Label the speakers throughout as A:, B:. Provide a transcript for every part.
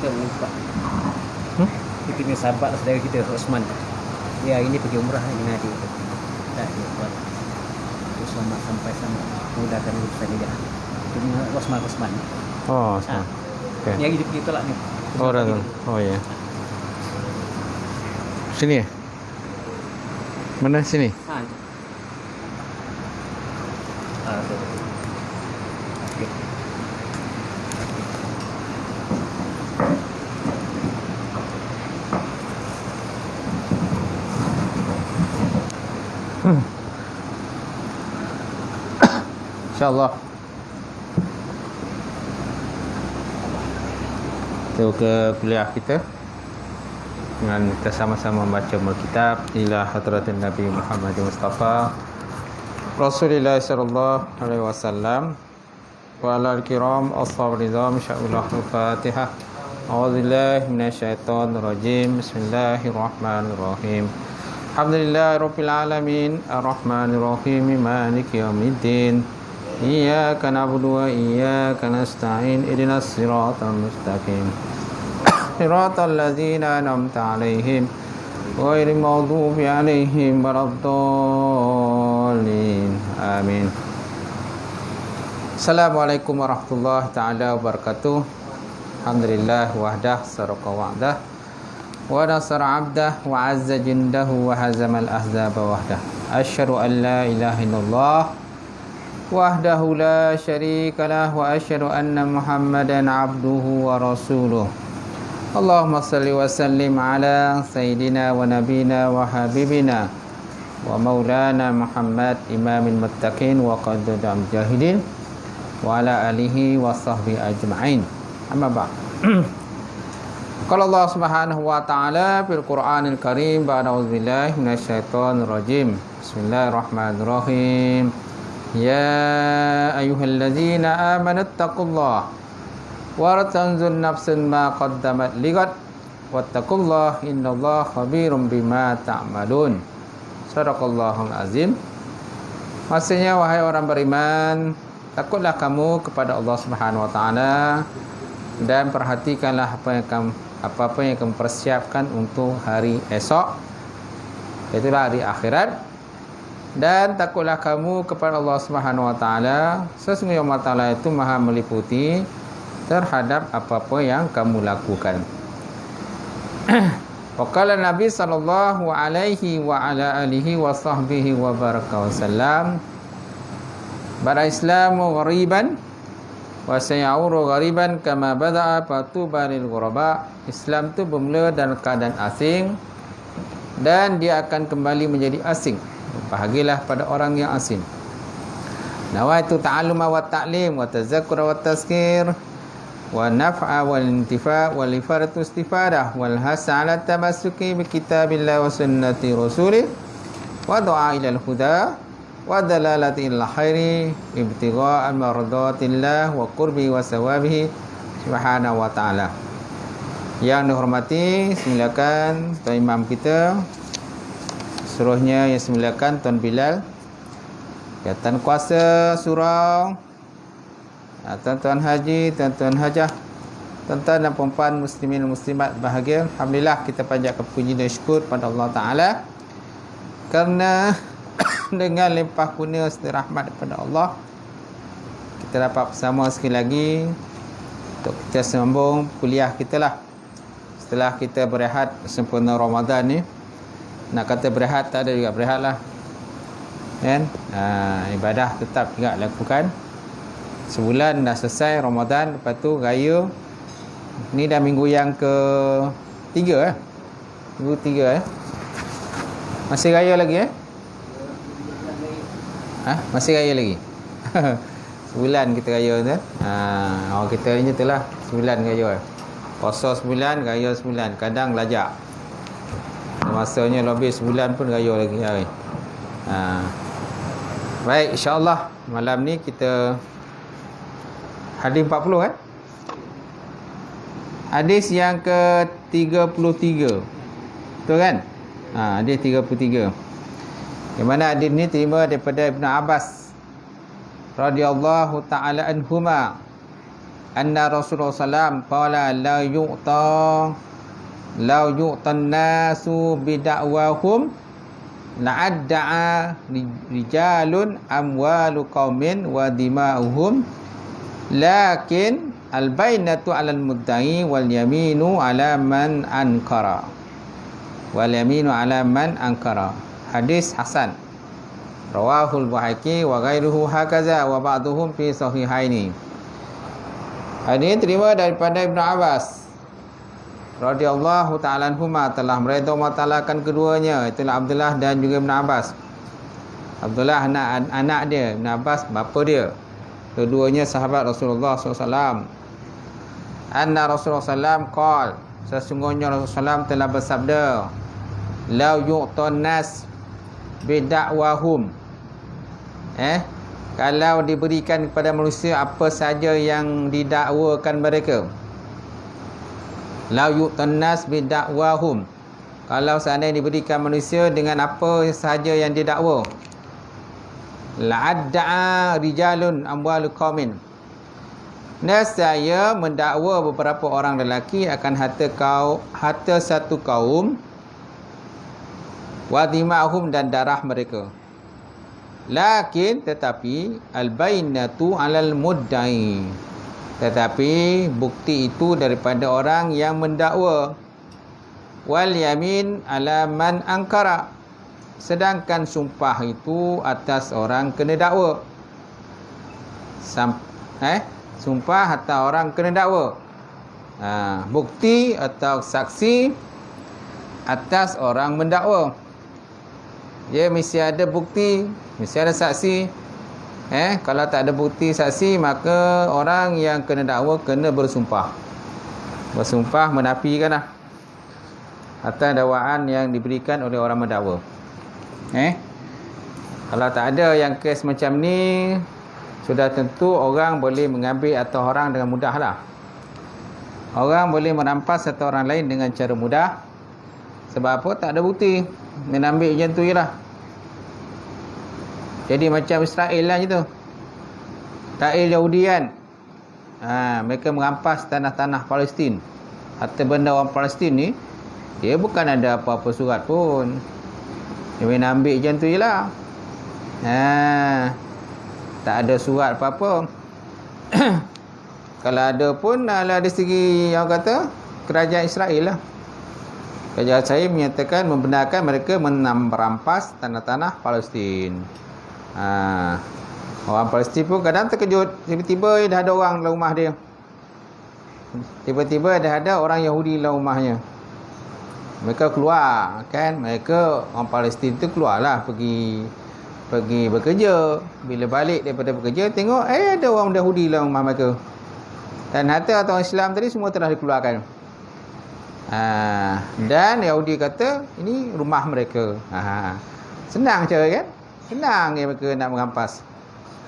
A: kita lupa.
B: Hmm?
A: Kita punya sahabat saudara kita Osman. Dia hari ini pergi umrah dengan adik. Tak dia buat. Terus selamat sampai sama mudahkan urusan dia. Itu punya Osman.
B: Oh, sama.
A: Ni hari dia pergi tolak ni.
B: Oh, dah. Oh, ya. Sini ya? Mana sini?
A: Ha. Betul. Okey.
B: InsyaAllah. Kita ke kuliah kita dengan kita sama-sama membaca Alkitab ila hadratin Nabi Muhammad Mustafa Rasulullah sallallahu alaihi wasallam wa ala al-kiram ashab ridham insyaallah al-Fatihah. A'udzubillahi minasyaitonir rajim. Bismillahirrahmanirrahim. Alhamdulillahirabbil alamin arrahmanir rahim maliki yaumiddin. Iyyaka na'budu wa iyyaka nasta'in ihdinas siratal mustaqim. Siratal ladzina an'amta 'alaihim ghairil maghdubi 'alaihim waladdallin. Amin. Assalamualaikum warahmatullahi taala wabarakatuh. Alhamdulillah wahdah saraqa wa'dah wa nasara 'abdah wa 'azza jundahu wa hazamal ahzaba wahdah. Asyhadu an la ilaha illallah wahdahu la syarikalah wa asyhadu anna Muhammadan 'abduhu wa rasuluh. Allahumma salli wa sallim ala sayyidina wa nabina wa habibina wa maulana Muhammad imamil muttaqin wa qadul mujahidin wa ala alihi wa sahbihi ajma'in. Amma ba'd. Qala Allah Subhanahu wa ta'ala fil Qur'anil Karim ba'da auzubillahi minasyaitonir rajim. Bismillahirrahmanirrahim. Ya ayyuhalladzina amanu taqullaha wa tanzur nafsun ma qaddamat lighad wattaqullaha innallaha khabirum bima ta'malun. Shadaqallahul azim. Maksudnya, wahai orang beriman, takutlah kamu kepada Allah Subhanahu wa taala dan perhatikanlah apa yang kamu persiapkan untuk hari esok, itulah hari akhirat. Dan takutlah kamu kepada Allah Subhanahu wa taala, sesungguhnya Allah Taala itu Maha meliputi terhadap apa-apa yang kamu lakukan. Waqala Nabi sallallahu alaihi wa ala alihi wa sahbihi wa baraka wasallam, bada islamu ghariban wa sayauru ghariban kama bada'a fatuba lil ghuraba. Islam itu bermula dalam keadaan asing dan dia akan kembali menjadi asing. Bahagilah pada orang yang asing. Nawaitu ta'alluma wa ta'lim wa tazakkura wa tazkir wa naf'a wal intifa' wal ifaratu istifadah wal hasa 'ala tamassuki bi kitabillah wa sunnati rasulih wa du'a ila al-huda wa dalalati ila khairi ibtigha'a mardatillah wa qurbi wa sawabihi subhanahu wa ta'ala. Yang dihormati, silakan Tuan Imam kita, suruhnya yang silakan Tuan Bilal, Tuan Kuasa Surau, Tuan-tuan Haji, Tuan-tuan Hajah, tuan-tuan dan puan-puan muslimin dan muslimat bahagia. Alhamdulillah, kita panjatkan puji dan syukur pada Allah Ta'ala kerana dengan limpah kurnia serta rahmat daripada Allah, kita dapat bersama sekali lagi untuk kita sambung kuliah kita lah. Setelah kita berehat sempurna Ramadan ni, nak kata berehat tak ada juga, berehat lah kan. Ibadah tetap juga lakukan. Sebulan dah selesai Ramadan, lepas tu raya ni dah minggu yang ke-3 minggu 3 masih raya lagi masih raya lagi. Sebulan kita raya tu orang kita ni tu lah, sebulan raya, puasa sebulan, raya sebulan, kadang lajak masanya lebih sebulan pun raya lagi hari. Baik, insya-Allah malam ni kita hadis 40 kan? Hadis yang ke-33. Betul kan? Hadis 33. Yang mana hadis ni terima daripada Ibnu Abbas radhiyallahu taala anhuma. anna Rasulullah sallam qala la yu'tan nasu bida'wahum la'adda'a rijalun amwalu qaumin wa dima'uhum lakin al-bainatu 'alal mudda'i wal yaminu 'ala man ankara. Hadis hasan. Rawahul Baihaqi wa ghairuhu hakaza wa ba'duhum fi sahihaini. Hadis terima daripada Ibnu Abbas radhiyallahu ta'ala anhuma, telah meridha matalakan keduanya, itulah Abdullah dan juga Ibnu Abbas. Abdullah anak dia, Ibnu Abbas bapa dia. Keduanya sahabat Rasulullah SAW. Anna Rasulullah SAW qala, sesungguhnya Rasulullah SAW telah bersabda, la yu'tan nas bida'wahum. Kalau diberikan kepada manusia apa saja yang didakwakan mereka. La yu'tan nas bida'wahum. Kalau seandainya diberikan manusia dengan apa sahaja yang didakwa. La'adda'a rijalun amwalu qaumin. Nescaya mendakwa beberapa orang lelaki akan harta satu kaum, wa dima'hum dan darah mereka. Lakin tetapi al-bainatu 'alal mudda'i. Tetapi bukti itu daripada orang yang mendakwa. Wal yamin 'ala man ankara. Sedangkan sumpah itu atas orang kena dakwa. Sumpah atas orang kena dakwa. Bukti atau saksi atas orang mendakwa. Dia mesti ada bukti, mesti ada saksi. Kalau tak ada bukti saksi, maka orang yang kena dakwa kena bersumpah. Bersumpah menafikanlah atas dakwaan yang diberikan oleh orang mendakwa. Kalau tak ada yang kes macam ni, sudah tentu orang boleh mengambil atau orang dengan mudah lah. Orang boleh merampas atau orang lain dengan cara mudah. Sebab apa? Tak ada bukti. Menambil macam tu je lah. Jadi macam Israel lah je tu. Israel Yahudi kan. Mereka merampas tanah-tanah Palestin. Harta benda orang Palestin ni, dia bukan ada apa-apa surat pun. Dia main ambil macam tu je lah. Tak ada surat apa-apa. Kalau ada pun dari segi yang kata kerajaan Israel lah. Kerajaan Israel menyatakan, membenarkan mereka merampas tanah-tanah Palestin. Orang Palestin pun kadang terkejut. Tiba-tiba dah ada orang dalam rumah dia. Tiba-tiba dah ada orang Yahudi dalam rumahnya. Mereka keluar kan. Mereka orang Palestin tu keluarlah pergi bekerja. Bila balik daripada bekerja, tengok ada orang Yahudi dalam rumah mereka. Dan harta orang Islam tadi semua telah dikeluarkan. Dan Yahudi kata ini rumah mereka. Senang cara kan? Senang mereka nak merampas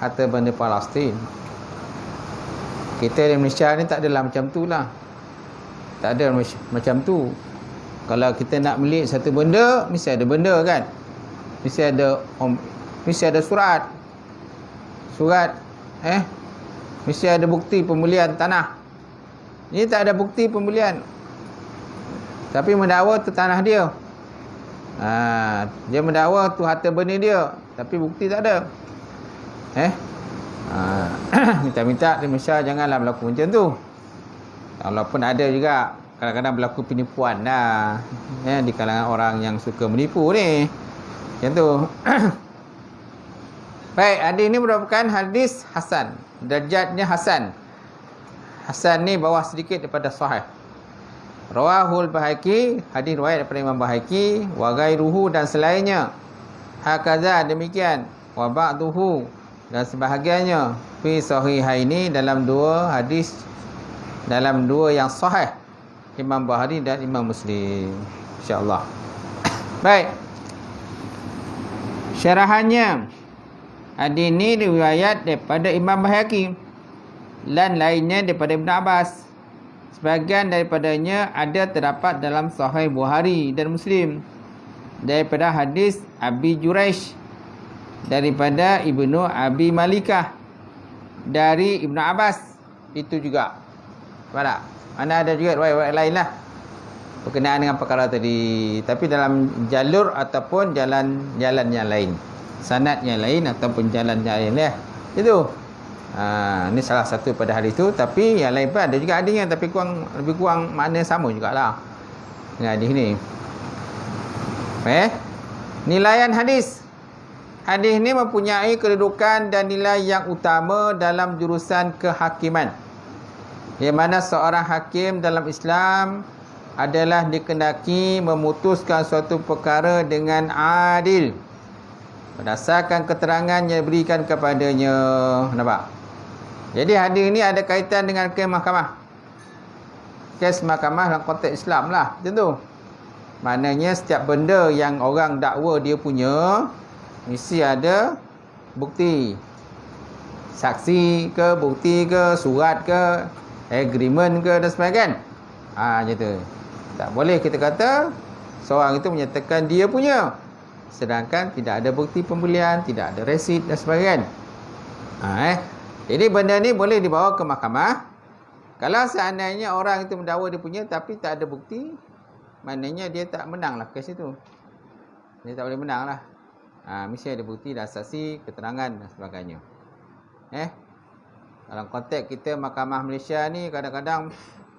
B: harta benda Palestin. Kita di Malaysia ni tak adalah macam tu lah. Tak ada macam tu. Kalau kita nak milik satu benda, mesti ada benda kan. Mesti ada surat. Mesti ada bukti pembelian tanah. Ini tak ada bukti pembelian. Tapi mendakwa tu tanah dia. Dia mendakwa tu harta benda dia, tapi bukti tak ada. Minta-minta di Malaysia janganlah berlaku macam tu. Walaupun ada juga kadang-kadang berlaku penipuan dah, di kalangan orang yang suka menipu ni. Macam tu. Baik, hadis ini merupakan hadis hasan. Darjatnya hasan. Hasan ni bawah sedikit daripada sahih. Rawahul Baihaqi, hadis riwayat daripada Imam Baihaqi, wa ghairuhu dan selainnya. Hakaza demikian, wa ba'duhu dan sebahagiannya fi sahihaini dalam dua hadis, dalam dua yang sahih, Imam Bukhari dan Imam Muslim. Insya-Allah. Baik. Syarahannya, hadis ini riwayat daripada Imam Baihaqi dan lainnya daripada Ibnu Abbas. Sebahagian daripadanya ada terdapat dalam Sahih Bukhari dan Muslim daripada hadis Abi Juraish daripada Ibnu Abi Malikah dari Ibnu Abbas itu juga. Faham tak? Mana ada juga riwayat lain lah berkenaan dengan perkara tadi, tapi dalam jalur ataupun jalan yang lain, sanad yang lain ataupun jalan yang lain lah. Itu. Ini salah satu pada hari itu, tapi yang lain pun ada juga hadisnya, tapi lebih kurang makna sama jugalah dengan hadis ni. Nilaian hadis. Hadis ni mempunyai kedudukan dan nilai yang utama dalam jurusan kehakiman. Di mana seorang hakim dalam Islam adalah dikehendaki memutuskan suatu perkara dengan adil berdasarkan keterangan yang diberikan kepadanya. Nampak? Jadi hadis ni ada kaitan dengan kes mahkamah. Kes mahkamah dalam konteks Islam lah. Macam tu. Maknanya setiap benda yang orang dakwa dia punya, mesti ada bukti. Saksi ke, bukti ke, surat ke, agreement ke dan sebagainya. Macam tu. Tak boleh kita kata seorang itu menyatakan dia punya, sedangkan tidak ada bukti pembelian, tidak ada resit dan sebagainya. Jadi benda ni boleh dibawa ke mahkamah. Kalau seandainya orang itu mendakwa dia punya tapi tak ada bukti, maknanya dia tak menang lah kes itu. Dia tak boleh menang lah. Mesti ada bukti dan saksi, keterangan dan sebagainya. Dalam konteks kita mahkamah Malaysia ni kadang-kadang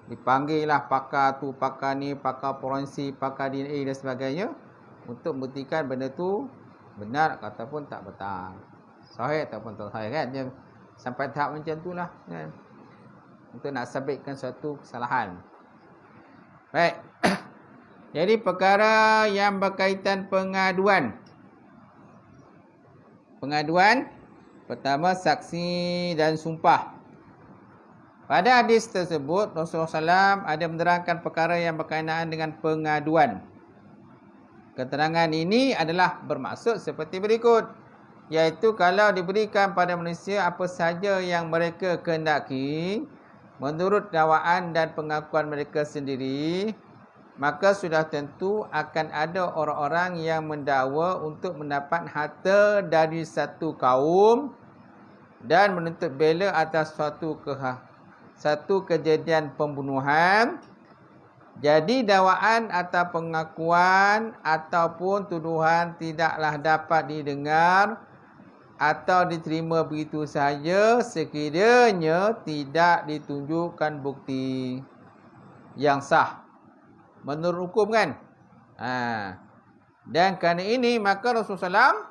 B: dipanggil lah pakar tu, pakar ni, pakar forensik, pakar DNA dan sebagainya untuk membuktikan benda tu benar ataupun tak betul, sahih ataupun tak sahih kan. Dia sampai tahap macam tu lah kan, untuk nak sabitkan suatu kesalahan. Baik. Jadi perkara yang berkaitan pengaduan. Pengaduan pertama, saksi dan sumpah. Pada hadis tersebut, Rasulullah SAW ada menerangkan perkara yang berkaitan dengan pengaduan. Keterangan ini adalah bermaksud seperti berikut, iaitu kalau diberikan pada manusia apa sahaja yang mereka kehendaki menurut dakwaan dan pengakuan mereka sendiri, maka sudah tentu akan ada orang-orang yang mendakwa untuk mendapat harta dari satu kaum dan menuntut bela atas satu kejadian pembunuhan. Jadi dakwaan atau pengakuan ataupun tuduhan tidaklah dapat didengar atau diterima begitu sahaja sekiranya tidak ditunjukkan bukti yang sah menurut hukum kan. Dan kerana ini maka Rasulullah SAW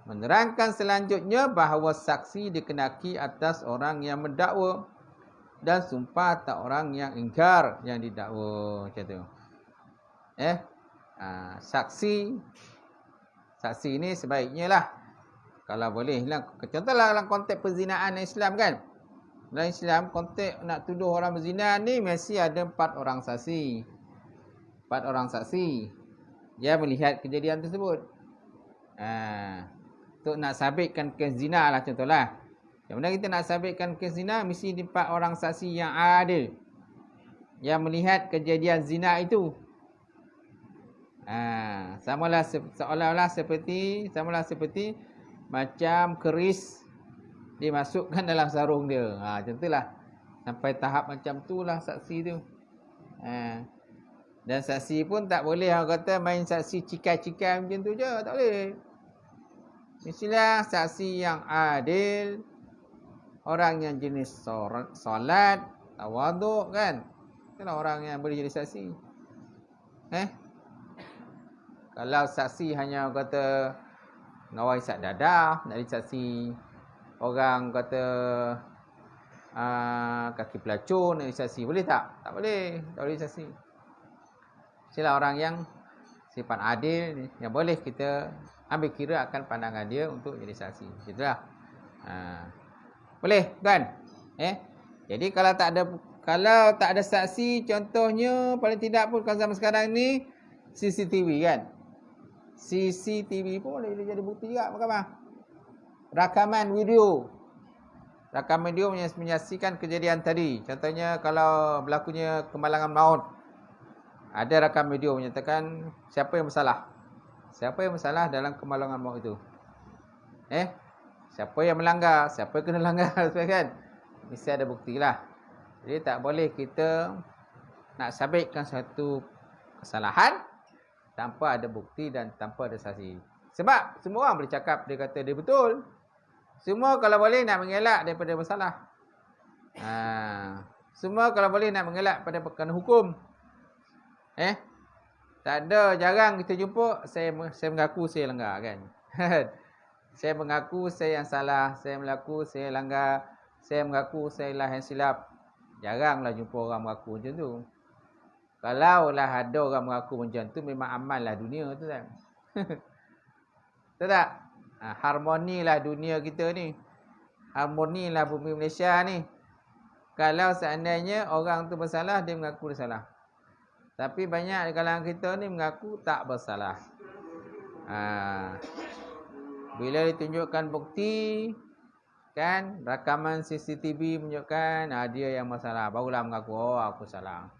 B: menerangkan selanjutnya bahawa saksi dikenaki atas orang yang mendakwa dan sumpah atas orang yang ingkar yang didakwa. Macam tu. Saksi ini sebaiknya lah, kalau boleh lah, contohlah dalam konteks perzinaan Islam kan. Dalam Islam konteks nak tuduh orang berzina ni mesti ada 4 orang saksi. 4 orang saksi dia melihat kejadian tersebut. Untuk nak sabitkan kes zina lah contohlah. Yang mana kita nak sabitkan kes zina, mesti 4 orang saksi yang adil yang melihat kejadian zina itu. Seolah-olah seperti macam keris dimasukkan dalam sarung dia. Macam itulah. Sampai tahap macam itulah saksi tu. Dan saksi pun tak boleh orang kata main saksi cikai-cikai macam tu je. Tak boleh. Mestilah saksi yang adil, orang yang jenis solat, tawaduk kan. Itulah orang yang boleh jadi saksi. Kalau saksi hanya kata ngawal isap dadah, nak jadi saksi. Orang kata kaki pelacur, nak jadi saksi. Boleh tak? Tak boleh. Tak boleh saksi. Mestilah orang yang sifat adil, yang boleh kita ambil kira akan pandangan dia untuk jadi saksi. Itulah. Boleh kan? Jadi kalau tak ada saksi, contohnya paling tidak pun kalau zaman sekarang ni CCTV kan. CCTV pun boleh jadi bukti juga mahkamah. Rakaman video menyaksikan kejadian tadi. Contohnya kalau berlakunya kemalangan maut, ada rakam video menyatakan siapa yang bersalah. Siapa yang bersalah dalam kemalangan maut itu. Siapa yang melanggar, siapa yang kena langgar kan. mesti ada bukti lah. Jadi tak boleh kita nak sabitkan satu kesalahan tanpa ada bukti dan tanpa ada saksi. Sebab semua orang boleh cakap dia kata dia betul. Semua kalau boleh nak mengelak daripada bersalah. Semua kalau boleh nak mengelak pada perkara hukum. Tak ada, jarang kita jumpa saya mengaku saya langgar kan. Saya mengaku saya yang salah, saya mengaku saya langgar, saya mengaku saya lah yang silap. Jaranglah jumpa orang mengaku macam tu. Kalau lah ada orang mengaku macam tu, memang aman lah dunia tu kan. Betul tak? Harmoni lah dunia kita ni. Harmoni lah bumi Malaysia ni. Kalau seandainya orang tu bersalah, dia mengaku dia salah. Tapi banyak di kalangan kita ni mengaku tak bersalah. Bila ditunjukkan bukti, kan, rakaman CCTV menunjukkan dia yang masalah, barulah mengaku, oh aku salah.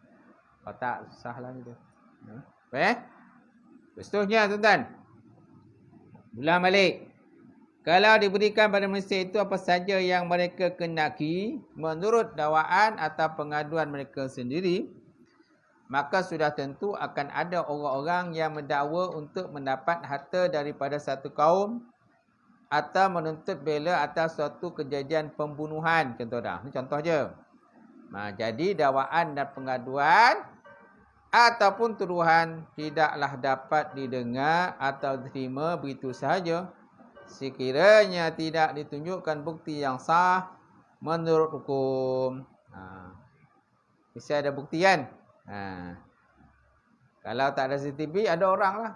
B: Kalau tak, susah lah gitu. Seterusnya tuan-tuan, ulang balik. Kalau diberikan pada manusia itu apa saja yang mereka kendaki menurut dakwaan atau pengaduan mereka sendiri, maka sudah tentu akan ada orang-orang yang mendakwa untuk mendapat harta daripada satu kaum atau menuntut bela atas suatu kejadian pembunuhan. Contoh dah. Ini contoh je. Jadi dakwaan dan pengaduan ataupun tuduhan tidaklah dapat didengar atau diterima begitu sahaja sekiranya tidak ditunjukkan bukti yang sah menurut hukum. Mesti ada bukti kan? Kalau tak ada CCTV, ada orang lah.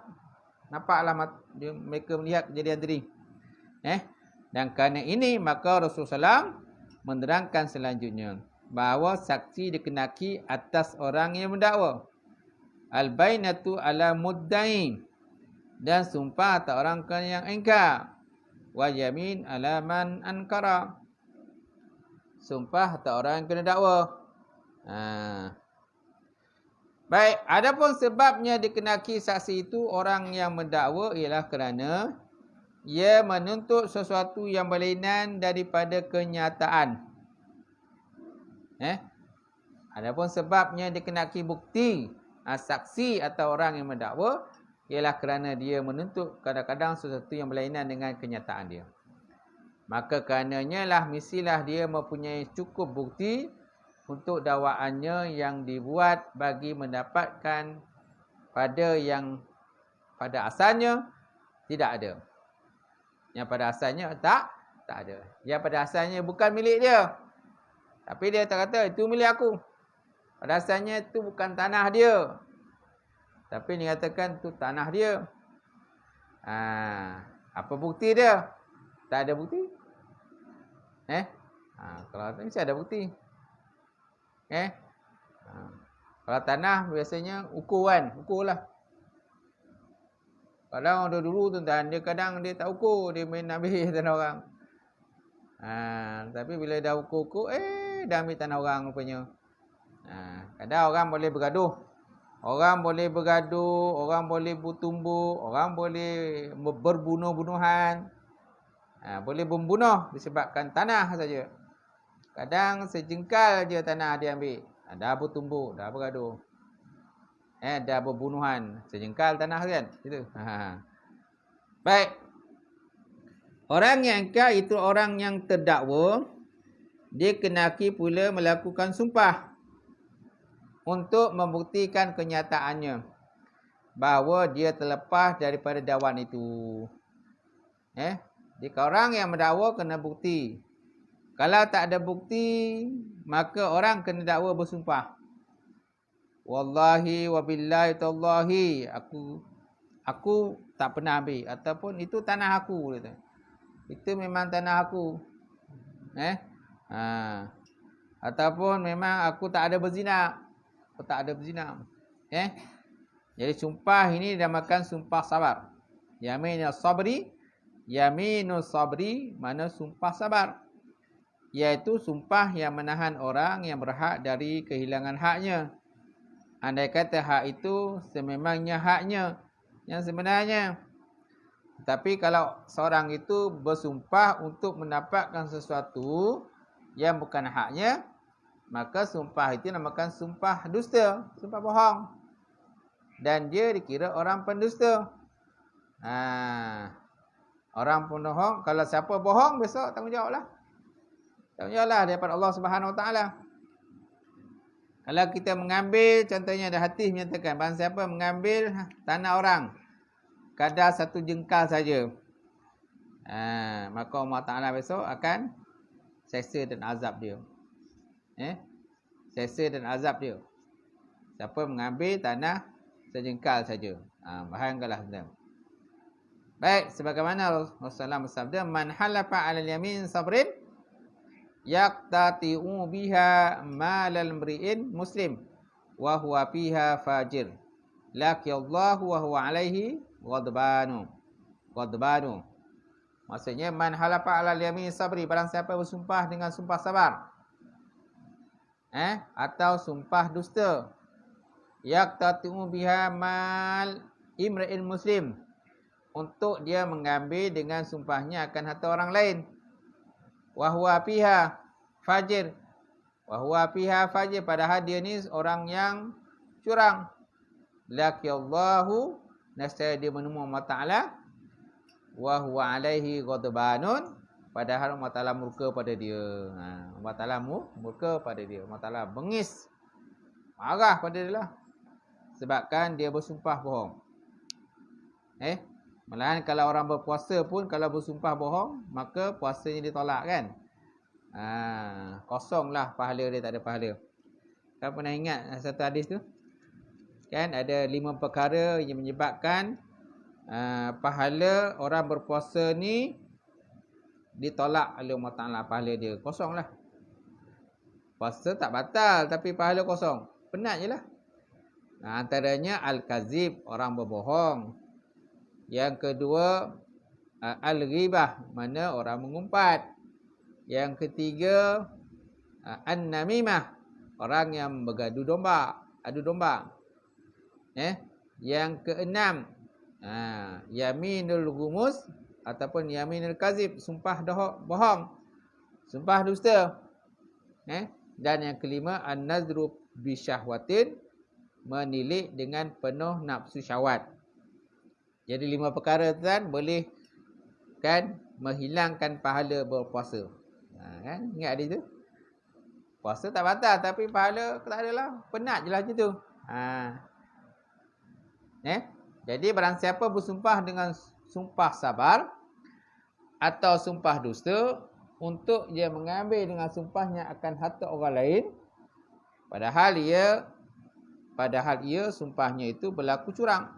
B: Nampaklah mereka melihat kejadian tadi. Dan kerana ini, maka Rasulullah SAW menerangkan selanjutnya bahawa saksi dikenaki atas orang yang mendakwa. Al-bainatu ala muddain, dan sumpah atas orang yang ingkar. Wa yamin ala man ankara, sumpah atas orang yang kena dakwa. Baik, adapun sebabnya dikenaki saksi itu orang yang mendakwa ialah kerana ia menuntut sesuatu yang berlainan daripada kenyataan. Adapun sebabnya dikenaki bukti saksi atau orang yang mendakwa ialah kerana dia menuntut kadang-kadang sesuatu yang berlainan dengan kenyataan dia. Maka karenanya lah mestilah dia mempunyai cukup bukti untuk dakwaannya yang dibuat bagi mendapatkan pada yang pada asalnya tidak ada. Yang pada asalnya tak ada. Yang pada asalnya bukan milik dia. Tapi dia kata itu milik aku. Pada asalnya itu bukan tanah dia. Tapi dia katakan itu tanah dia. Apa bukti dia? Tak ada bukti. Kalau mesti ada bukti. Kalau tanah biasanya ukur kan. Ukur lah. Kadang dulu tuan-tuan, dia kadang dia tak ukur, dia main ambil tanah orang. Tapi bila dah ukur-ukur, dah ambil tanah orang rupanya. Kadang orang boleh bergaduh. Orang boleh bergaduh, orang boleh bertumbuk, orang boleh berbunuh-bunuhan. Boleh membunuh disebabkan tanah saja. Kadang sejengkal je tanah dia ambil. Dah bertumbuk, dah bergaduh. Dah berbunuhan, sejengkal tanah kan? Gitu. Baik. Orang yang ingkar itu orang yang terdakwa, dia kenaki pula melakukan sumpah untuk membuktikan kenyataannya bahawa dia terlepas daripada dakwaan itu. Jika orang yang mendakwa kena bukti. Kalau tak ada bukti, maka orang kena dakwa bersumpah. Wallahi wabillahi tallahi, aku tak pernah ambil, ataupun itu tanah aku kata. Itu memang tanah aku. Ataupun memang aku tak ada berzina. Aku tak ada berzina. Jadi sumpah ini dinamakan sumpah sabar. Yaminus sabri, mana sumpah sabar. Iaitu sumpah yang menahan orang yang berhak dari kehilangan haknya. Andai kata hak itu sememangnya haknya yang sebenarnya. Tapi kalau seorang itu bersumpah untuk mendapatkan sesuatu yang bukan haknya, maka sumpah itu namakan sumpah dusta, sumpah bohong. Dan dia dikira orang pendusta. Orang pembohong, kalau siapa bohong besok tanggungjawablah. Tanggungjawablah daripada Allah Subhanahu Wa Taala. Kalau kita mengambil, contohnya ada hadis menyatakan barang siapa mengambil tanah orang kadar 1 jengkal saja, maka Allah Taala besok akan seksa dan azab dia. Seksa dan azab dia. Siapa mengambil tanah sejengkal saja. Bayangkanlah tuan. Baik, sebagaimana Rasulullah bersabda, man halafa 'alal yamin sabrin yaqtati'u biha malal mri'in muslim wa huwa fiha fajir laqiyallahu wa huwa alaihi ghadbanu. Maksudnya man halafa 'alal yamin sabri, barang siapa bersumpah dengan sumpah sabar atau sumpah dusta, yaqtati'u biha mal imri'in muslim, untuk dia mengambil dengan sumpahnya akan harta orang lain, wahwa fiha fajir, padahal dia ni orang yang curang, laqiyallahu, nescaya dia menemui Allah Ta'ala, wa huwa alaihi ghadbanun, padahal Allah Ta'ala murka pada dia. Allah Ta'ala murka pada dia. Allah Ta'ala bengis, marah pada dia lah, sebabkan dia bersumpah bohong. Malahan kalau orang berpuasa pun kalau bersumpah bohong, maka puasanya ditolak kan. Kosonglah pahala dia, tak ada pahala. Kau pernah ingat satu hadis tu? Kan ada 5 perkara yang menyebabkan pahala orang berpuasa ni ditolak oleh Allah Ta'ala, pahala dia kosonglah. Puasa tak batal tapi pahala kosong. Penat je lah. Antaranya al-kazib, orang berbohong. Yang kedua, al-ghibah, mana orang mengumpat. Yang ketiga, an-namimah, orang yang bergaduh domba, adu domba. Yang keenam, yaminul gumus ataupun yaminul kazib, sumpah bohong, sumpah dusta. Dan yang kelima, an-nazru bisyahwatin, menilik dengan penuh nafsu syahwat. Jadi 5 perkara tu kan boleh kan menghilangkan pahala berpuasa. Kan ingat dia tu. Puasa tak batal tapi pahala tak adalah, penat jelah macam tu. Jadi barang siapa bersumpah dengan sumpah sabar atau sumpah dusta untuk dia mengambil dengan sumpahnya akan harta orang lain, padahal ia sumpahnya itu berlaku curang.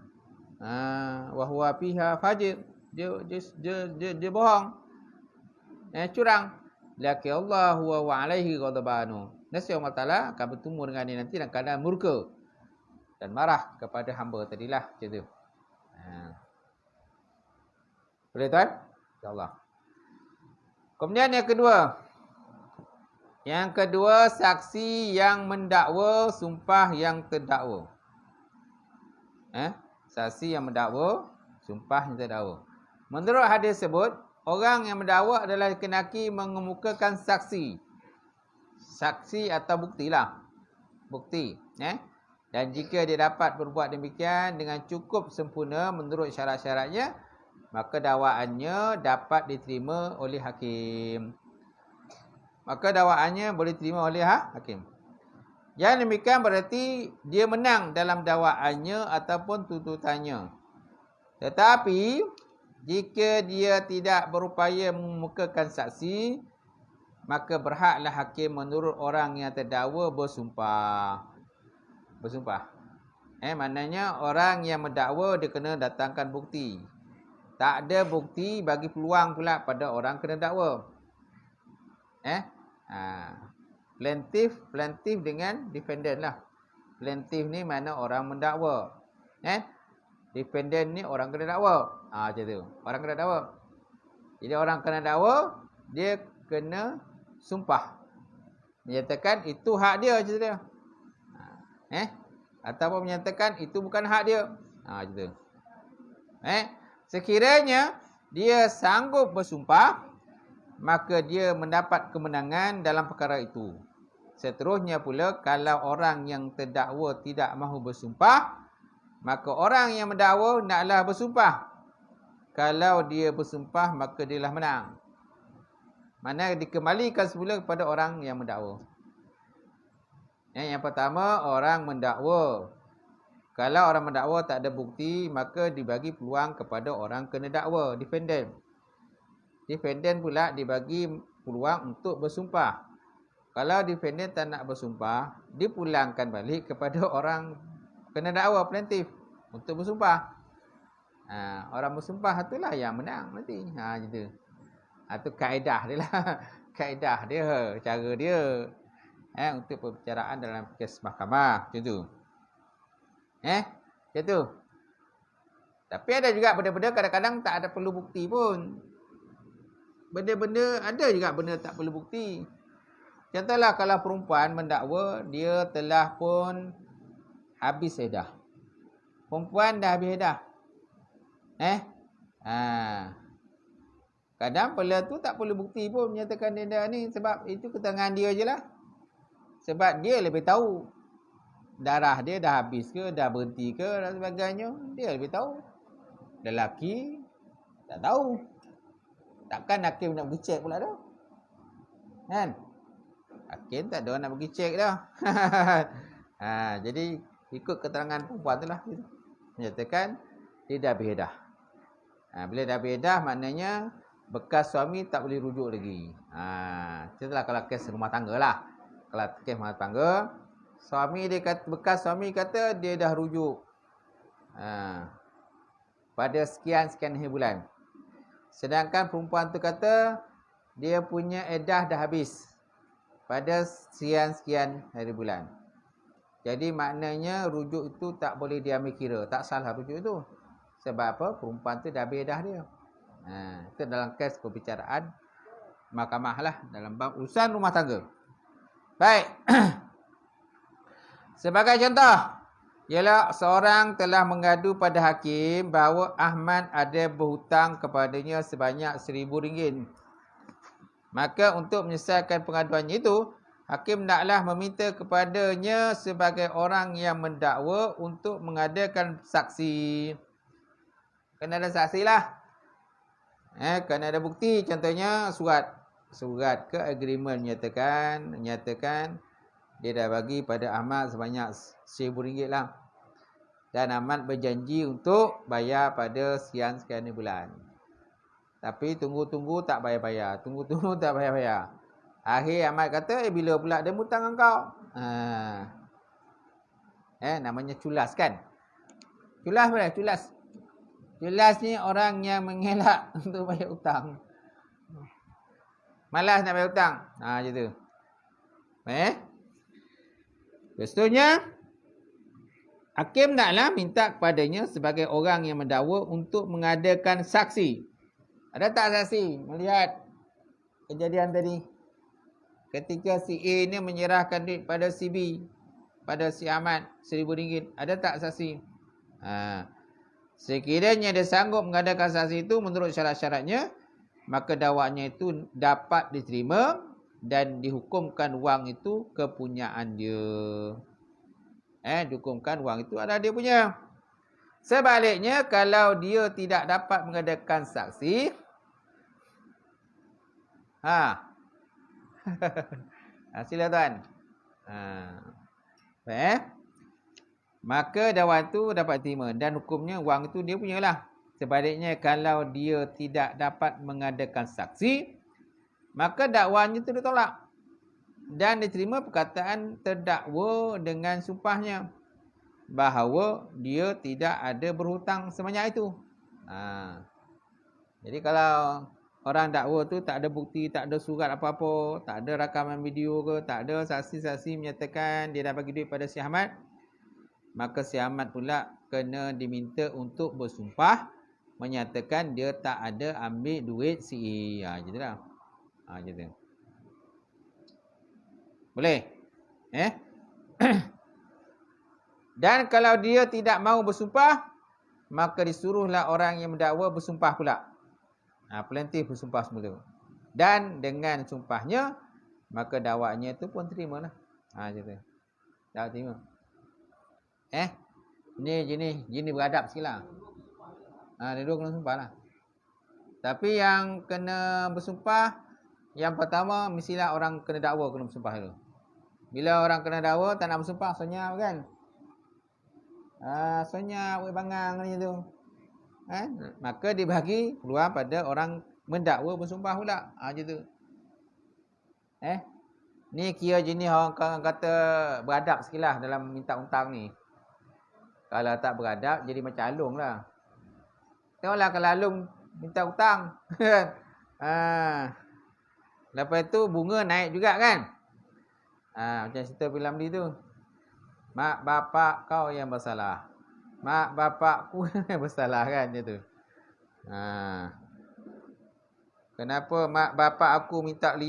B: Wa huwa fiha fajir, dia bohong, curang. Laqiyallahu wa huwa alaihi ghadbanu, nescaya Allah Ta'ala akan bertemu dengan dia nanti dalam keadaan murka dan marah kepada hamba tadilah, macam tu. Boleh tuan? InsyaAllah. Kemudian yang kedua, saksi yang mendakwa sumpah yang terdakwa. Saksi yang mendakwa sumpah yang terdakwa. Menurut hadis sebut, orang yang mendakwa adalah dikenaki mengemukakan saksi atau buktilah. Bukti. Dan jika dia dapat berbuat demikian dengan cukup sempurna menurut syarat-syaratnya, maka dakwaannya dapat diterima oleh hakim. Boleh diterima oleh hakim. Yang demikian berarti dia menang dalam dakwaannya ataupun tuntutannya. Tetapi jika dia tidak berupaya mengemukakan saksi, maka berhaklah hakim menurut orang yang terdakwa bersumpah. Maknanya orang yang mendakwa dia kena datangkan bukti. Tak ada bukti bagi peluang pula pada orang kena dakwa. Plaintiff dengan defendant lah. Plaintiff ni mana orang mendakwa. Defendant ni orang kena dakwa. Macam tu. Orang kena dakwa. Jadi orang kena dakwa, dia kena sumpah. Menyatakan itu hak dia, macam tu. Ataupun menyatakan itu bukan hak dia. Macam tu. Sekiranya dia sanggup bersumpah, maka dia mendapat kemenangan dalam perkara itu. Seterusnya pula, kalau orang yang terdakwa tidak mahu bersumpah, maka orang yang mendakwa naklah bersumpah. Kalau dia bersumpah, maka dialah menang. Mana dikembalikan semula kepada orang yang mendakwa. Yang pertama, orang mendakwa. Kalau orang mendakwa tak ada bukti, maka dibagi peluang kepada orang kena dakwa, defendant. Defendant pula dibagi peluang untuk bersumpah. Kalau defendant tak nak bersumpah, dipulangkan balik kepada orang kena dakwa, plaintiff, untuk bersumpah. Orang bersumpah itulah yang menang nanti. Gitu. Itu kaedah dia lah. Kaedah dia, cara dia. Untuk perbicaraan dalam kes mahkamah. Macam tu. Macam tu. Tapi ada juga benda-benda kadang-kadang tak ada perlu bukti pun. Benda-benda ada juga benda tak perlu bukti. Contohlah kalau perempuan mendakwa dia telah pun habis edah. Perempuan dah habis edah. Kadang pela tu tak perlu bukti pun menyatakan dia dah ni, sebab itu keterangan dia je lah. Sebab dia lebih tahu darah dia dah habis ke, dah berhenti ke dan sebagainya. Dia lebih tahu. Lelaki tak tahu. Takkan hakim nak pergi cek pula dah. Kan? Hakim tak ada nak pergi cek dah. Jadi ikut keterangan perempuan tu lah. Menyatakan dia dah habis edah. Bila dah habis edah, maknanya bekas suami tak boleh rujuk lagi. Itulah kalau kes rumah tangga lah. Kalau kes rumah tangga, suami dia kata, bekas suami kata dia dah rujuk pada sekian-sekian hari bulan. Sedangkan perempuan tu kata dia punya edah dah habis pada sekian-sekian hari bulan. Jadi maknanya rujuk itu tak boleh diambil kira. Tak salah rujuk itu. Sebab apa? Perempuan tu dah habis edah dia. Itu dalam kes perbicaraan mahkamah lah. Dalam bab urusan rumah tangga. Baik. Sebagai contoh, ialah seorang telah mengadu pada hakim bahawa Ahmad ada berhutang kepadanya sebanyak RM1,000. Maka untuk menyelesaikan pengaduannya itu, hakim naklah meminta kepadanya sebagai orang yang mendakwa untuk mengadakan saksi. Kena ada saksi lah. Kena ada bukti. Contohnya surat ke agreement menyatakan dia dah bagi pada Ahmad sebanyak RM1,000 lah. Dan Ahmad berjanji untuk bayar pada sekian-sekian bulan. Tapi tunggu-tunggu tak bayar-bayar. Tunggu-tunggu tak bayar-bayar. Akhir Ahmad kata, bila pula dia hutang engkau? Namanya culas kan? Culas boleh? Culas. Culas ni orang yang mengelak untuk bayar hutang. Malas nak bayar hutang. Macam tu. Seterusnya, hakim naklah minta kepadanya sebagai orang yang mendakwa untuk mengadakan saksi. Ada tak saksi melihat kejadian tadi? Ketika si A ni menyerahkan duit pada si B, pada si Ahmad RM1,000. Ada tak saksi? Sekiranya dia sanggup mengadakan saksi itu menurut syarat-syaratnya, maka dakwaannya itu dapat diterima dan dihukumkan wang itu kepunyaan dia. Dihukumkan wang itu adalah dia punya. Sebaliknya, kalau dia tidak dapat mengadakan saksi, sila tuan. Maka dakwaan itu dapat diterima dan hukumnya wang itu dia punya lah. Sebaliknya, kalau dia tidak dapat mengadakan saksi, maka dakwaannya itu ditolak dan diterima perkataan terdakwa dengan sumpahnya bahawa dia tidak ada berhutang sebanyak itu. Jadi kalau orang dakwa tu tak ada bukti, tak ada surat apa-apa, tak ada rakaman video ke, tak ada saksi-saksi menyatakan dia dah bagi duit pada si Ahmad, maka si Ahmad pula kena diminta untuk bersumpah menyatakan dia tak ada ambil duit si A. Macam tu lah. Macam tu. Boleh? Dan kalau dia tidak mahu bersumpah, maka disuruhlah orang yang mendakwa bersumpah pula. Plaintiff bersumpah semula. dan dengan sumpahnya, maka dakwanya itu pun terimalah. Macam tu. Tak terima. Ini beradab sikitlah. Dia dua kena sumpah lah. Tapi yang kena bersumpah, yang pertama mestilah orang kena dakwa kena bersumpah dulu. Bila orang kena dakwa tak nak bersumpah, senyap kan? Senyap, bangang macam tu. Maka dibagi peluang pada orang mendakwa bersumpah pula. Macam tu. Ni kira jenis orang kata beradab sikitlah dalam minta hutang ni. Kalau tak beradab, jadi macam Alung lah. Tengoklah kalau Alung minta hutang. Lepas tu bunga naik juga kan. Macam cerita filem dia tu. Mak bapak kau yang bersalah. Mak bapakku yang bersalah kan. Macam tu. Kenapa mak bapak aku minta 5,000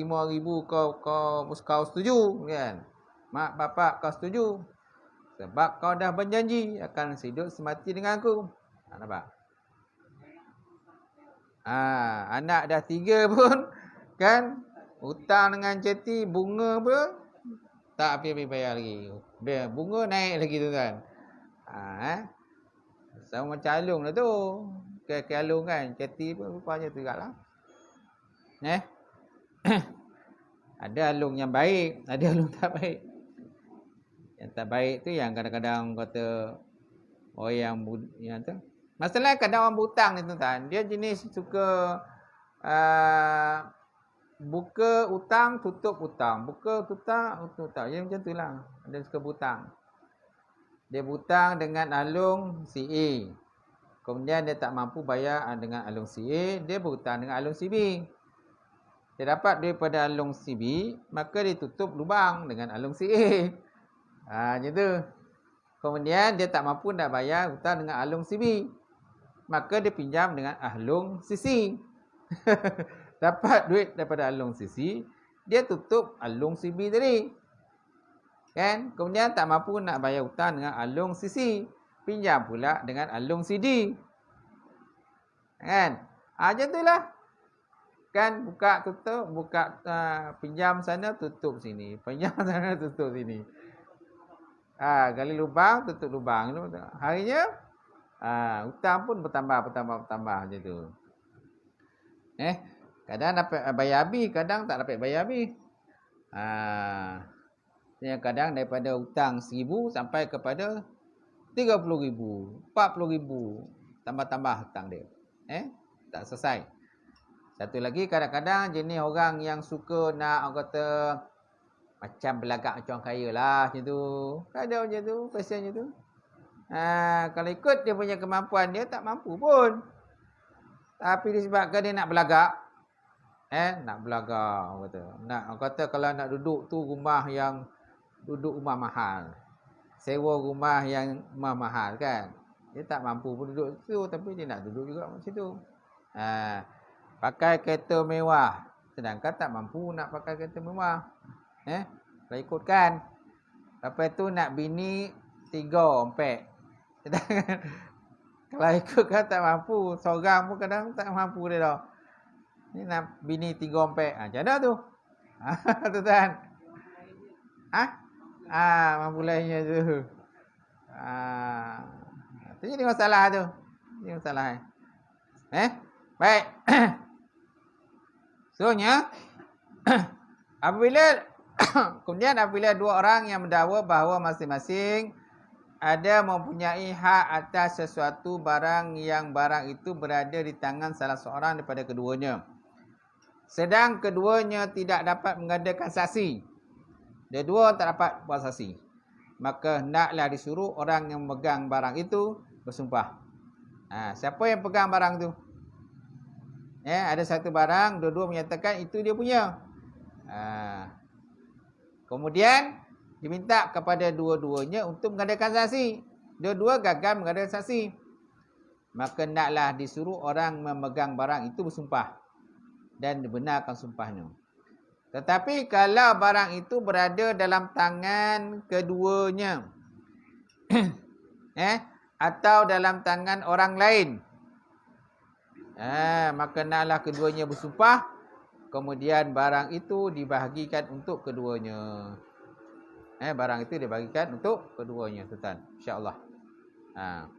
B: kau setuju kan? Mak bapak kau setuju. Sebab kau dah berjanji akan hidup semati dengan aku. Nampak? Anak dah 3 pun kan, hutang dengan ceti bunga pun tak habis bayar lagi. Bunga naik lagi tu kan. Sama macam Alung lah tu. Ke Alung kan, ceti pun rupanya tu jugalah. Ada Alung yang baik, ada Alung tak baik. Yang tak baik tu yang kadang-kadang kata orang yang tu. Masalah kadang orang berhutang ni tuan-tuan, dia jenis suka buka hutang, tutup hutang. Buka hutang, tutup hutang. Dia macam tu lah. Dia suka berhutang. Dia berhutang dengan Alung si A. Kemudian dia tak mampu bayar dengan Alung si A, dia berhutang dengan Alung si B. Dia dapat daripada Alung si B, maka dia tutup lubang dengan Alung si A. Macam tu. Kemudian dia tak mampu nak bayar hutang dengan Alung si B, maka dia pinjam dengan Alung si C. Dapat duit daripada Alung si C, dia tutup Alung si B tadi. Kan? Kemudian tak mampu nak bayar hutang dengan Alung si C, pinjam pula dengan Alung si D. Kan? Macam tu lah. Kan buka tutup, pinjam sana tutup sini, pinjam sana tutup sini. Gali lubang tutup lubang. Harinya hutang pun bertambah macam tu. Kadang dapat bayar habis, kadang tak dapat bayar habis. Yang kadang daripada hutang 1,000 sampai kepada 30,000, 40,000, tambah-tambah hutang dia. Tak selesai. Satu lagi kadang-kadang jenis orang yang suka nak orang kata macam belagak macam orang kaya lah macam tu. Kadang macam tu, pasal macam tu. Kalau ikut dia punya kemampuan, dia tak mampu pun. Tapi disebabkan dia nak belagak. Nak belagak orang kata. Orang kata kalau nak duduk tu rumah mahal. Sewa rumah yang mahal kan. Dia tak mampu pun duduk tu, tapi dia nak duduk juga macam tu. Pakai kereta mewah, sedangkan tak mampu nak pakai kereta mewah. Kalau ikutkan. Lepas tu nak bini 3 empek. Sedangkan kalau ikutkan tak mampu, seorang pun kadang tak mampu dia dah. Ni nak bini 3 empek. Macam mana tu? Tuan-tuan. Mampu lainnya tu. Tu jadi masalah tu. Ini masalah. Baik. Soalnya kemudian apabila dua orang yang mendakwa bahawa masing-masing ada mempunyai hak atas sesuatu barang yang barang itu berada di tangan salah seorang daripada keduanya, sedang keduanya tidak dapat mengadakan saksi, dua-dua tak dapat buat saksi, maka hendaklah disuruh orang yang memegang barang itu bersumpah. Siapa yang pegang barang tu? Ada satu barang, dua-dua menyatakan itu dia punya. Kemudian diminta kepada dua-duanya untuk mengadakan saksi. Dua-dua gagal mengadakan saksi. Maka hendaklah disuruh orang memegang barang itu bersumpah dan dibenarkan sumpahnya. Tetapi kalau barang itu berada dalam tangan keduanya atau dalam tangan orang lain, maka hendaklah keduanya bersumpah. kemudian barang itu dibahagikan untuk keduanya. Barang itu dibahagikan untuk keduanya, tuan. Insya-Allah. Ha.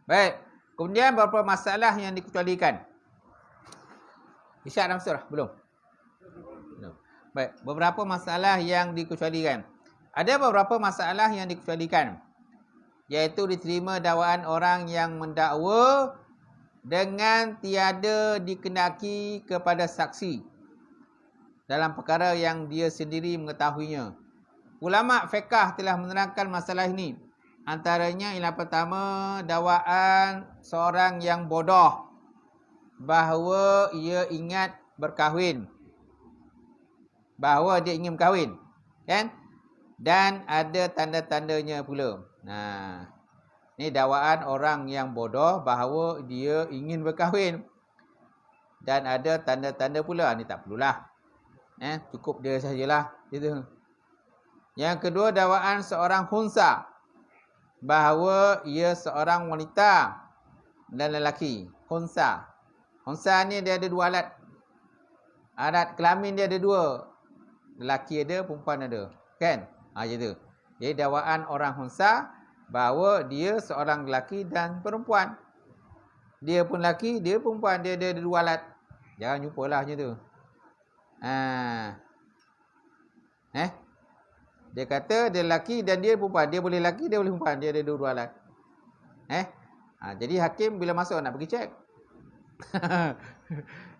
B: Baik. Kemudian beberapa masalah yang dikecualikan. Isyak dah masuk dah? Belum? Belum. Baik. Beberapa masalah yang dikecualikan. Ada beberapa masalah yang dikecualikan. Iaitu diterima dakwaan orang yang mendakwa dengan tiada dikenaki kepada saksi dalam perkara yang dia sendiri mengetahuinya. Ulama fiqh telah menerangkan masalah ini. Antaranya ialah pertama, dakwaan seorang yang bodoh bahawa ia ingat berkahwin. Bahawa dia ingin berkahwin. Kan? Dan ada tanda-tandanya pula. Nah, ni dakwaan orang yang bodoh bahawa dia ingin berkahwin. Dan ada tanda-tanda pula. Ni tak perlulah. Cukup dia sajalah. Gitu. Yang kedua, dakwaan seorang khunsa. Bahawa ia seorang wanita dan lelaki. Khunsa. Khunsa ni dia ada dua alat. Alat kelamin dia ada dua. Lelaki ada, perempuan ada. Kan? Macam tu. Jadi dakwaan orang khunsa bahawa dia seorang lelaki dan perempuan. Dia pun lelaki, dia perempuan. Dia ada dua alat. Jangan jumpalah macam tu. Dia kata dia lelaki dan dia perempuan. Dia boleh lelaki, dia boleh perempuan. Dia ada dua alat. Jadi hakim bila masuk nak pergi cek.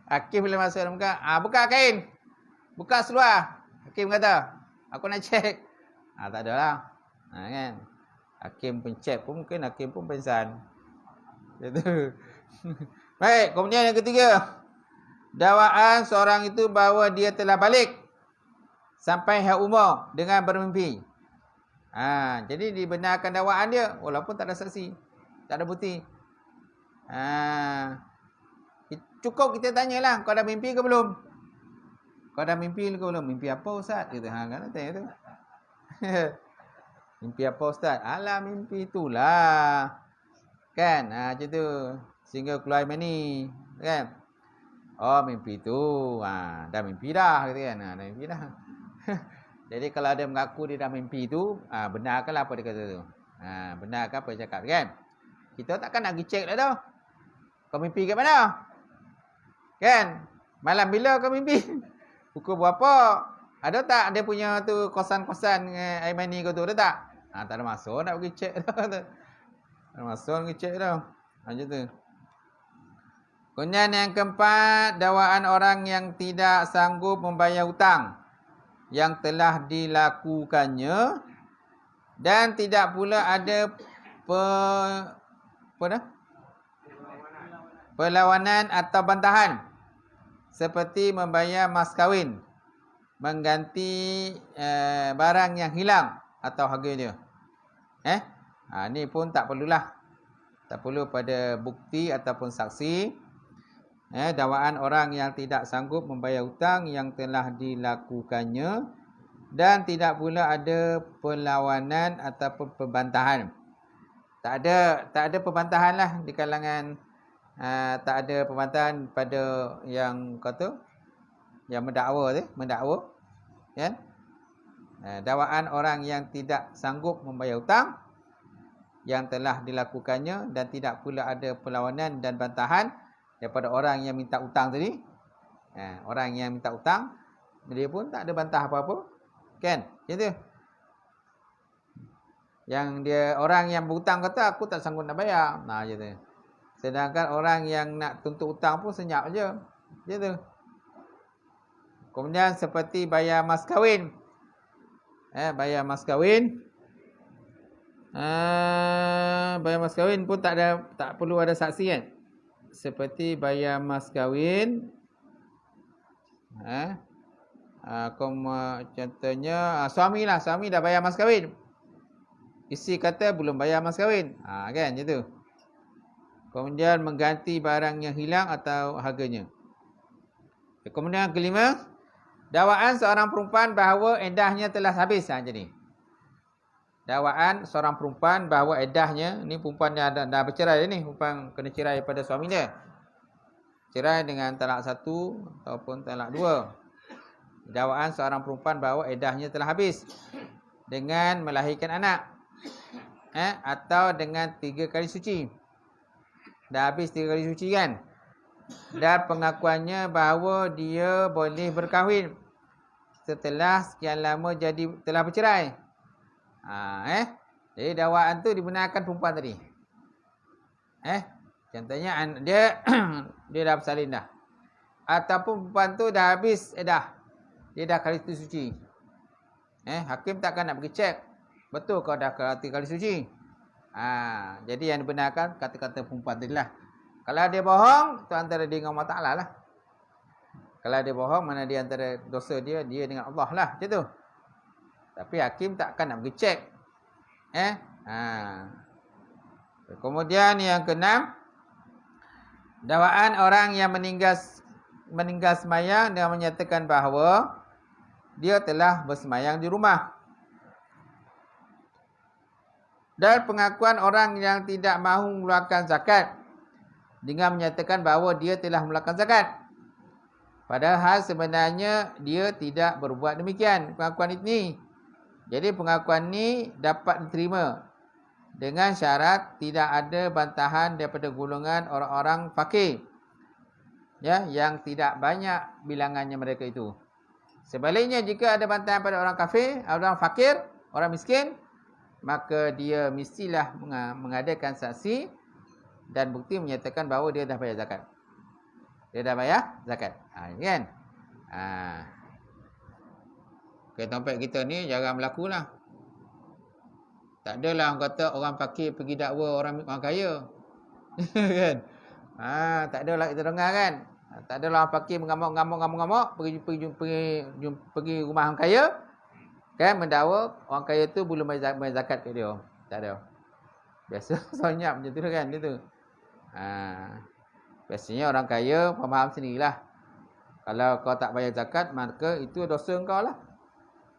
B: Hakim bila masuk nak buka kain. Buka seluar. Hakim kata, aku nak cek. Tak adalah. Kan? Hakim pun cek pun mungkin hakim pun pengsan. Gitu. Baik, kemudian yang ketiga. Dakwaan seorang itu bahawa dia telah balik sampai had umur dengan bermimpi. Jadi dibenarkan dakwaan dia walaupun tak ada saksi, tak ada bukti. Cukup kita tanyalah, kau dah mimpi ke belum? Kau dah mimpi ke belum? Mimpi apa Ustaz? Kita kan tanya tu. Mimpi apa Ustaz? Alah, mimpi itulah. Kan? Macam tu. Sehingga keluar mani. Kan? Oh, mimpi tu. Dah mimpi dah. Kata kan? Dah mimpi dah. Jadi kalau ada mengaku dia dah mimpi tu, benarkanlah apa dia kata tu. Benarkan apa dia cakap. Kan? Kita takkan nak pergi cek lah dah. Kau mimpi kat mana? Kan? Malam bila kau mimpi? Pukul berapa? Ada tak dia punya tu kosan-kosan air mani kau tu? Ada tak? Tak ada masuk nak pergi cek dah. Tak ada masuk nak pergi cek dah. Macam tu. Kemudian yang keempat, dakwaan orang yang tidak sanggup membayar hutang yang telah dilakukannya dan tidak pula ada perlawanan atau bantahan seperti membayar mas kahwin, mengganti barang yang hilang atau harganya. Ni pun tak perlulah. Tak perlu pada bukti ataupun saksi. Dakwaan orang yang tidak sanggup membayar hutang yang telah dilakukannya dan tidak pula ada perlawanan ataupun perbantahan. Tak ada perbantahan lah di kalangan tak ada perbantahan pada yang kata yang mendakwa kan. Dakwaan orang yang tidak sanggup membayar hutang yang telah dilakukannya dan tidak pula ada perlawanan dan bantahan daripada orang yang minta hutang tadi. Orang yang minta hutang dia pun tak ada bantah apa-apa. Kan? Macam tu. Yang dia orang yang berhutang kata aku tak sanggup nak bayar. Macam tu. Sedangkan orang yang nak tuntut hutang pun senyap je. Macam tu. Kemudian seperti bayar mas kahwin. Bayar mas kahwin. Bayar mas kahwin pun tak perlu ada saksi kan. Seperti bayar mas kahwin. Contohnya suami dah bayar mas kahwin. Isteri kata belum bayar mas kahwin. Kan macam tu. Kemudian mengganti barang yang hilang atau harganya. Kemudian yang kelima, Dakwaan seorang perempuan bahawa eddahnya telah habis. Jadi dakwaan seorang perempuan bahawa eddahnya, ni perempuan yang dah bercerai ni, perempuan kena cerai daripada suami dia. Cerai dengan talak 1 ataupun talak 2. Dakwaan seorang perempuan bahawa eddahnya telah habis dengan melahirkan anak. Atau dengan 3 kali suci. Dah habis 3 kali suci kan? Dan pengakuannya bahawa dia boleh berkahwin setelah sekian lama telah bercerai. Jadi dakwaan tu dibenarkan perempuan tadi. Contohnya dia dia dah bersalin dah. Ataupun perempuan tu dah habis dah. Dia dah kali tu suci. Hakim takkan nak pergi cek. Betul kau dah kali suci. Jadi yang dibenarkan kata-kata perempuan tadi lah. Kalau dia bohong, tu antara dia dengan Allah Ta'ala lah. Kalau dia bohong, mana dia antara dosa dia dengan Allah lah. Macam tu. Tapi hakim takkan nak pergi cek. Kemudian yang keenam, dakwaan orang yang meninggal semayang dengan menyatakan bahawa dia telah bersemayang di rumah. Dan pengakuan orang yang tidak mahu mengeluarkan zakat dengan menyatakan bahawa dia telah mengeluarkan zakat. Padahal sebenarnya dia tidak berbuat demikian. Pengakuan ini. Jadi pengakuan ini dapat diterima dengan syarat tidak ada bantahan daripada golongan orang-orang fakir, yang tidak banyak bilangannya mereka itu. Sebaliknya, jika ada bantahan pada orang kafir, orang fakir, orang miskin, maka dia mestilah mengadakan saksi dan bukti menyatakan bahawa dia dah bayar zakat. Dia dah bayar zakat. Ini kan? Tempat kita ni jarang berlaku lah. Tak adalah orang kata orang fakir pergi dakwa orang kaya. Kan? Tak adalah kita dengar kan? Tak adalah orang fakir mengamuk-ngamuk pergi rumah orang kaya. Kan? Mendakwa orang kaya tu belum bayar zakat ke dia. Tak ada. Biasa senyap macam tu kan? Dia tu. Biasanya orang kaya faham sendirilah. Kalau kau tak bayar zakat, maka itu dosa engkau lah.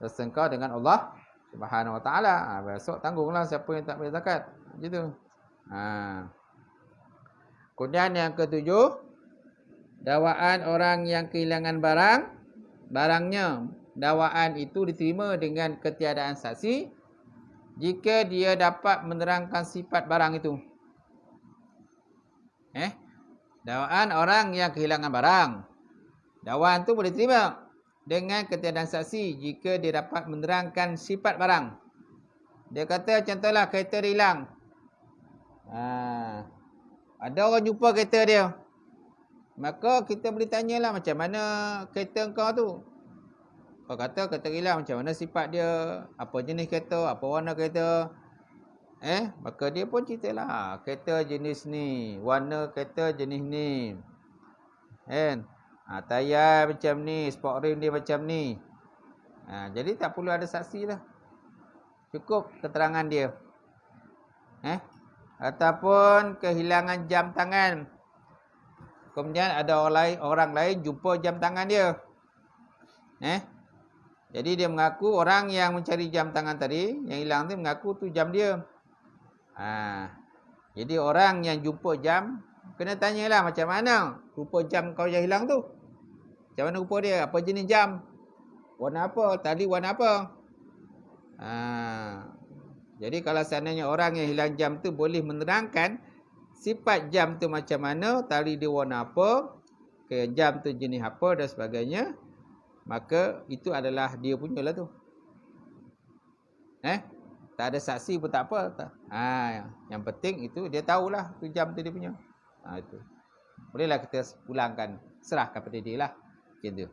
B: Dosa engkau dengan Allah Subhanahu Wa Taala. Besok tanggunglah siapa yang tak bayar zakat. Macam tu. Kemudian yang ketujuh, dakwaan orang yang kehilangan barangnya. Dakwaan itu diterima dengan ketiadaan saksi jika dia dapat menerangkan sifat barang itu. Dakwaan orang yang kehilangan barang. Dakwaan tu boleh terima dengan ketiadaan saksi jika dia dapat menerangkan sifat barang. Dia kata contohlah kereta dia hilang. Ada orang jumpa kereta dia. Maka kita boleh tanyalah macam mana kereta engkau tu. Kau kata kereta hilang, macam mana sifat dia, apa jenis kereta, apa warna kereta. Maka dia pun ceritalah kereta jenis ni, warna kereta jenis ni. Tayar macam ni, sport rim dia macam ni. Jadi tak perlu ada saksi lah. Cukup keterangan dia. Ataupun kehilangan jam tangan. Kemudian ada orang lain jumpa jam tangan dia. Jadi dia mengaku, orang yang mencari jam tangan tadi, yang hilang tu mengaku tu jam dia. Jadi orang yang jumpa jam, kena tanyalah macam mana rupa jam kau yang hilang tu. Macam mana rupa dia? Apa jenis jam? Warna apa? Tali warna apa? Jadi kalau seandainya orang yang hilang jam tu boleh menerangkan sifat jam tu macam mana, tali dia warna apa, jam tu jenis apa dan sebagainya, maka itu adalah dia punya lah tu. Tak ada saksi pun tak apa. Yang penting itu dia tahulah tu jam tu dia punya. Itu. Bolehlah kita pulangkan, serahkan pada dia lah. Macam tu.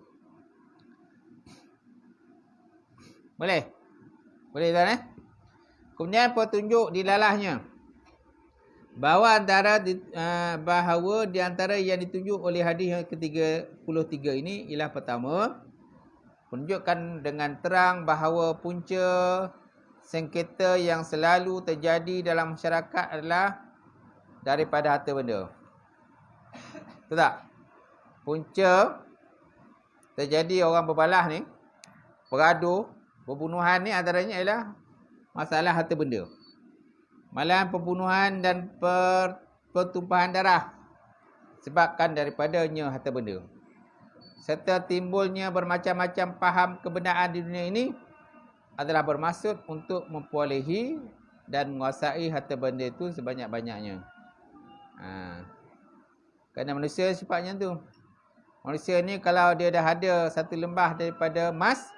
B: Boleh? Boleh tak? Kemudian petunjuk dilalahnya. Bahawa di antara yang ditunjuk oleh hadis yang ke-33 ini ialah pertama, menunjukkan dengan terang bahawa punca sengketa yang selalu terjadi dalam masyarakat adalah daripada harta benda. Betul tak? Punca terjadi orang berbalah ni, bergaduh, pembunuhan ni antaranya ialah masalah harta benda. Malahan pembunuhan dan pertumpahan darah sebabkan daripadanya harta benda. Serta timbulnya bermacam-macam faham kebenaran di dunia ini adalah bermaksud untuk memperolehi dan menguasai harta benda itu sebanyak-banyaknya. Kerana manusia sifatnya tu. Manusia ni kalau dia dah ada satu lembah daripada emas,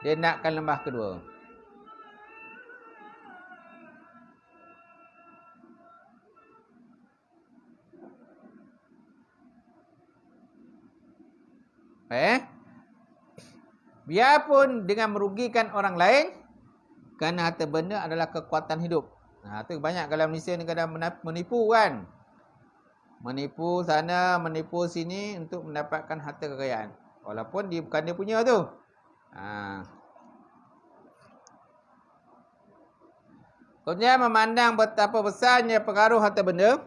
B: dia nakkan lembah kedua. Biarpun dengan merugikan orang lain, kerana harta benda adalah kekuatan hidup. Tu banyak kalau Malaysia ni kadang menipu kan. Menipu sana, menipu sini untuk mendapatkan harta kekayaan. Walaupun dia bukan dia punya tu. Kemudian memandang betapa besarnya pengaruh harta benda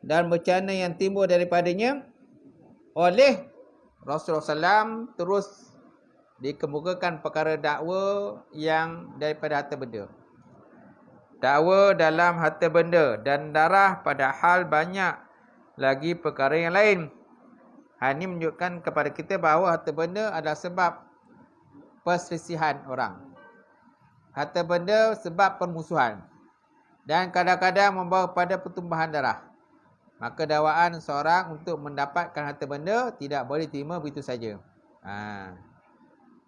B: dan bencana yang timbul daripadanya oleh Rasulullah SAW terus dikemukakan perkara dakwa yang daripada harta benda. Dakwa dalam harta benda dan darah padahal banyak lagi perkara yang lain. Hal ini menunjukkan kepada kita bahawa harta benda adalah sebab perselisihan orang. Harta benda sebab permusuhan. Dan kadang-kadang membawa kepada pertumpahan darah. Maka dakwaan seorang untuk mendapatkan harta benda tidak boleh terima begitu saja.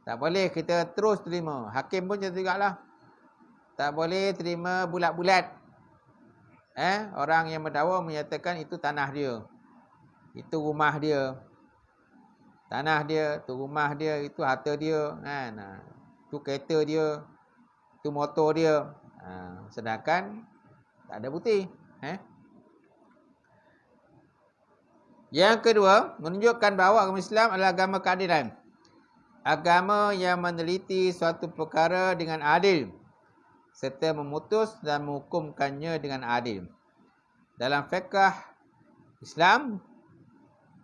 B: Tak boleh kita terus terima. Hakim pun macam tu jugalah. Tak boleh terima bulat-bulat. Orang yang mendakwa menyatakan itu tanah dia. Itu rumah dia. Tanah dia, itu rumah dia, itu harta dia. Itu kereta dia. Itu motor dia. Sedangkan tak ada bukti. Yang kedua, menunjukkan bahawa agama Islam adalah agama keadilan. Agama yang meneliti suatu perkara dengan adil serta memutus dan menghukumkannya dengan adil. Dalam fiqh Islam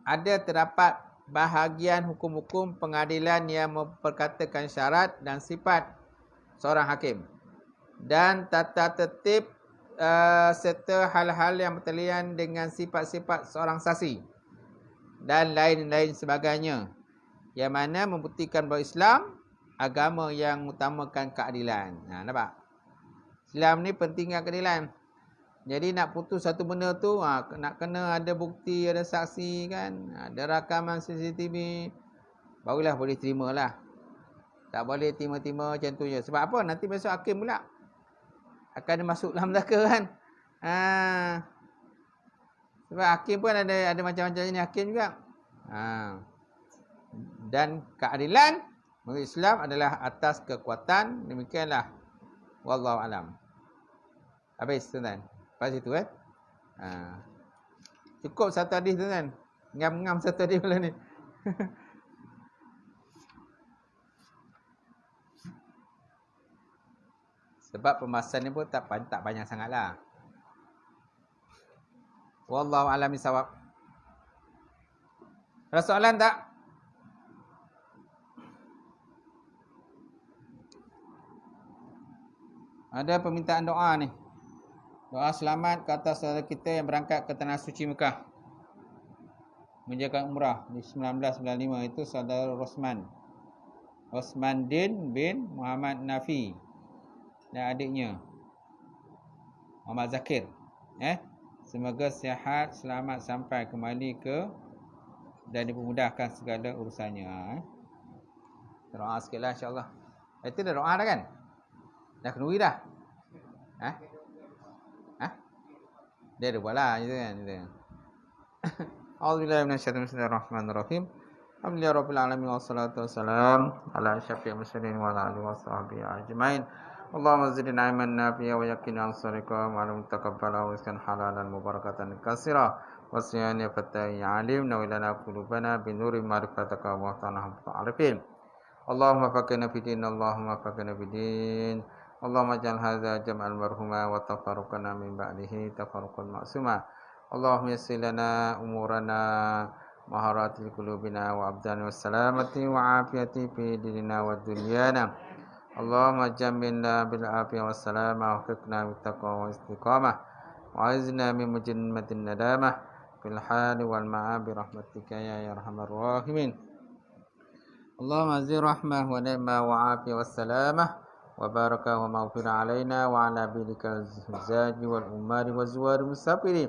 B: terdapat bahagian hukum-hukum pengadilan yang memperkatakan syarat dan sifat seorang hakim dan tata tertib serta hal-hal yang berkaitan dengan sifat-sifat seorang saksi dan lain-lain sebagainya, yang mana membuktikan bahawa Islam agama yang mengutamakan keadilan. Nampak? Islam ni penting keadilan. Jadi nak putus satu benda tu nak kena ada bukti, ada saksi kan, ada rakaman CCTV, barulah boleh terima lah. Tak boleh tiba-tiba macam tu je. Sebab apa? Nanti besok hakim pula akan masuk dalam neraka kan. Sebab hakim pun ada macam-macam jenis hakim juga. Dan keadilan menurut Islam adalah atas kekuatan. Demikianlah. Wallahu alam. Habis tuan-tuan. Lepas itu cukup satu hadis tuan-tuan. Ngam-ngam satu hadis malam ni. Sebab pembahasan ni pun tak banyak sangatlah. Wallahu a'lam bishawab. Ada soalan tak? Ada permintaan doa ni. Doa selamat ke atas saudara kita yang berangkat ke Tanah Suci Mekah menjalankan umrah di 1995. Itu saudara Rosmandin bin Muhammad Nafi dan adiknya Muhammad Zakir. Semoga sihat, selamat sampai kembali ke dan dipermudahkan segala urusannya. Doa sikitlah insya-Allah. Itu dah doa dah kan? Dah kenuri dah? Dia ada buatlah gitu kan. A'udzubillahi minasyaitonir bismillahirrahmanirrahim. Alhamdulillahirabbil alamin wassalatu wassalam ala asyrafil mursalin wa ala alihi washabbihi ajmain. Allahumma zidna ilman nafi'a wa yaqina ansarika wa alam taqabbala wa iskan halalan mubarakatan katsira wa siyani fatai alim wa lana qulubana bi nuri ma'rifataka wa ta'ala arifin. Allahumma faqina fid din, Allahumma faqina fid din. Allahumma ja'al hadza jam'al marhuma wa tafarruqana min ba'dihi tafarruqan ma'suma. Allahumma yassir lana umurana maharatil qulubina wa abdana wassalamati wa afiyati fi dinina wa dunyana. Allahumma jammilna bil afiyah wassalama wa fiqna bit taqwa wa istiqamah wa azna min mujrimmatin nadamah fil hali wal ma'ab bi rahmatika ya arhamar rahimin. Allahumma zid rahmah wa ni'mah wa afiyah wassalamah wa barakah wa maghfirah alaina wa ala bidika zaji wal umari wa zuwari musafiri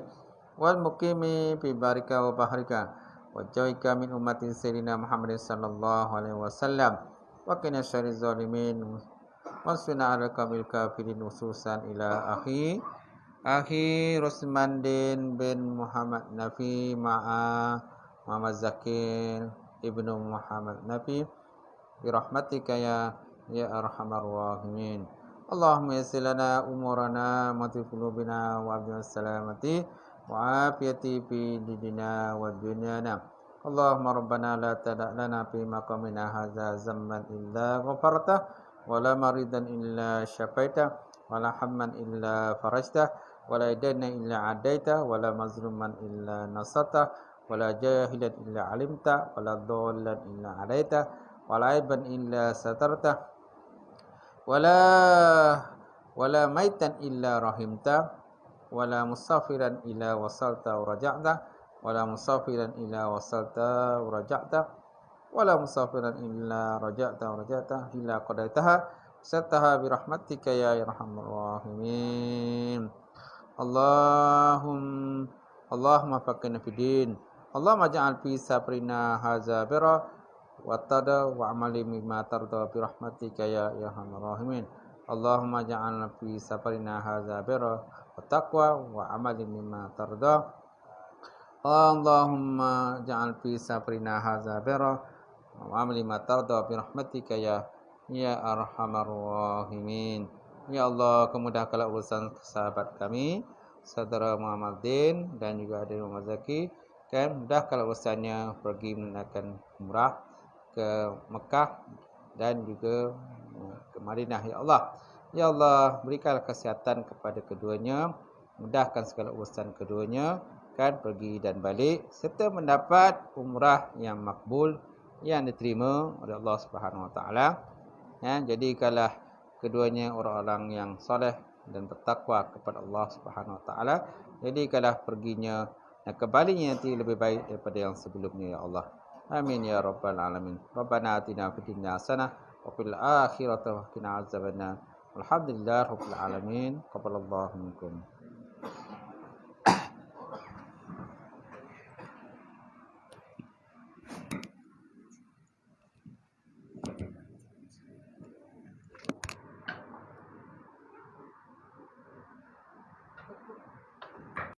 B: wal muqimi fi barika wa bahrika wa jawika min ummati sayyidina Muhammad sallallahu alaihi wasallam wa qina syarri zalimin wa sunna ala kamil kafirin ususan ila akhi Rusmandin bin Muhammad Nafi ma'a Muhammad Zakir ibnu Muhammad Nafi bi rahmatika ya arhamar rahimin. Allahumma yassir lana umurana wa qulubina wa abdina salamati wa afiyati fi dinina wa dunyana. Allahumma rabbana la tada' lana fi maqamina hadza zamban illa ghafarta wa la maridan illa syafaita wa la hamman illa farajta wa la dayna illa adaita wa la mazluman illa nasata wa la jahilan illa alimta wa la dhallan illa adaita wa la aiban illa satarta wala maitan illa rahimta wala musafiran illa wasalta wa raja'ta wala musafiran illa wasalta wa raja'ta wala musafiran illa raja'ta wa raja'ta illa qadaitaha sattaha bi rahmatika ya arhamar rahimin. Allahumma faqihna fid din. Allahumma ja'al fi sabrina hadza birra wa tada wa amali mimma tarda bi rahmatika ya arhamar rahimin. Allahumma ja'alna fi safarina hadza birra wa taqwa wa amali mimma tarda. Allahumma ja'al fi safarina hadza birra wa amali mimma tarda bi rahmatika ya arhamar rahimin. Ya Allah, kemudahkanlah urusan sahabat kami, saudara Muhammad Din dan juga adik Muhammad Zaki, dan mudahkanlah urusannya pergi menunaikan umrah ke Mekah dan juga ke Madinah. Ya Allah, ya Allah, berikanlah kesihatan kepada keduanya, mudahkan segala urusan keduanya, kan pergi dan balik, serta mendapat umrah yang makbul, yang diterima oleh Allah Subhanahu Wa Taala. Ya, jadikanlah keduanya orang-orang yang soleh dan bertakwa kepada Allah Subhanahu Wa Taala. Jadikanlah perginya dan kembalinya nanti lebih baik daripada yang sebelumnya. Ya Allah. Amin ya rabbal alamin. Rabbana atina fid dunya hasanah wa fil akhirati qina azabannar. Alhamdulillah rabbil alamin. Qabbalallahu minkum.